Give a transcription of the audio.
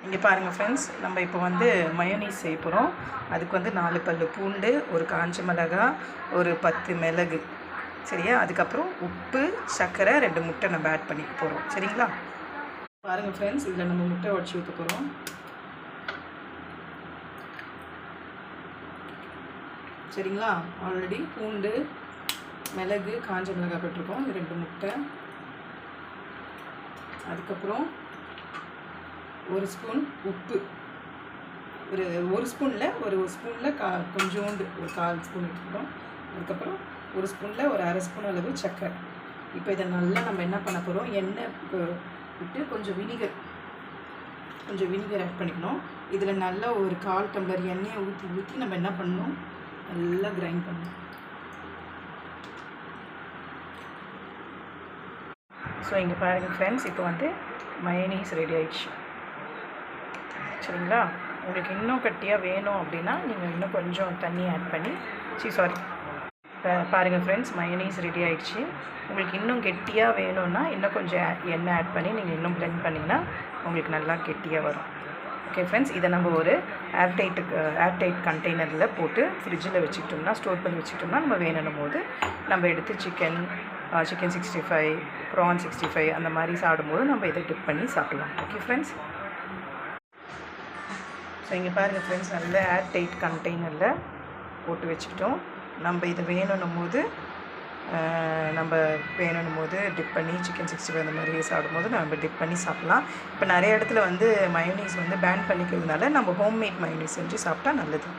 இங்கே பாருங்கள் ஃப்ரெண்ட்ஸ், நம்ம இப்போ வந்து மயோனீஸ் செய்ய போகிறோம். அதுக்கு வந்து 4 பல்லு பூண்டு, ஒரு காஞ்ச மிளகாய், ஒரு 10 மிளகு, சரியா? அதுக்கப்புறம் உப்பு, சர்க்கரை, 2 முட்டை நம்ம ஆட் பண்ணிக்க போகிறோம். சரிங்களா? பாருங்கள் ஃப்ரெண்ட்ஸ், இதில் நம்ம முட்டை உடச்சி ஊற்ற போகிறோம். சரிங்களா? ஆல்ரெடி பூண்டு, மிளகு, காஞ்ச மிளகாய் போட்டிருக்கோம். 2 முட்டை, அதுக்கப்புறம் 1 ஸ்பூன் உப்பு, ஒரு ஸ்பூனில் கொஞ்சோண்டு ஒரு 1/4 ஸ்பூன் எடுத்துக்கிறோம். அதுக்கப்புறம் 1 ஸ்பூனில் ஒரு 1/2 ஸ்பூன் அளவு சர்க்கரை. இப்போ இதை நல்லா நம்ம என்ன பண்ண போகிறோம், எண்ணெய் விட்டு கொஞ்சம் வினிகர் ஆட் பண்ணிக்கணும். இதில் நல்லா ஒரு 1/4 டம்ளர் எண்ணெயை ஊற்றி நம்ம என்ன பண்ணணும், நல்லா கிரைண்ட் பண்ணணும். ஸோ இங்கே பாருங்கள் ஃப்ரெண்ட்ஸ், இப்போ வந்து மயோனீஸ் ரெடி ஆயிடுச்சு. சரிங்களா? உங்களுக்கு இன்னும் கட்டியாக வேணும் அப்படின்னா நீங்கள் இன்னும் கொஞ்சம் தண்ணி ஆட் பண்ணி பாருங்கள் ஃப்ரெண்ட்ஸ், மயோனீஸ் ரெடி ஆகிடுச்சு. உங்களுக்கு இன்னும் கெட்டியாக வேணும்னா இன்னும் கொஞ்சம் எண்ணெய் ஆட் பண்ணி நீங்கள் இன்னும் பிளெண்ட் பண்ணிங்கன்னா உங்களுக்கு நல்லா கெட்டியாக வரும். ஓகே ஃப்ரெண்ட்ஸ், இதை நம்ம ஒரு ஏர்டைட் கண்டெய்னரில் போட்டு ஃப்ரிட்ஜில் வச்சுக்கிட்டோம்னா, ஸ்டோர் பண்ணி வச்சுக்கிட்டோம்னா, நம்ம வேணும் போது நம்ம எடுத்து சிக்கன் 65, ப்ரான் 65 அந்த மாதிரி சாப்பிடும்போது நம்ம இதை டிப் பண்ணி சாப்பிடலாம். ஓகே ஃப்ரெண்ட்ஸ், ஸோ இங்கே பாருங்கள் ஃப்ரெண்ட்ஸ், நல்ல ஏர்டைட் கண்டெய்னரில் போட்டு வச்சுக்கிட்டோம். நம்ம இது வேணும் போது டிப் பண்ணி சிக்கன் 65 அந்த மாதிரி சாப்பிடும்போது நம்ம டிப் பண்ணி சாப்பிட்லாம். இப்போ நிறைய இடத்துல வந்து மயோனீஸ் வந்து பேன் பண்ணிக்கிறதுனால நம்ம ஹோம்மேட் மயோனீஸ் செஞ்சு சாப்பிட்டா நல்லது.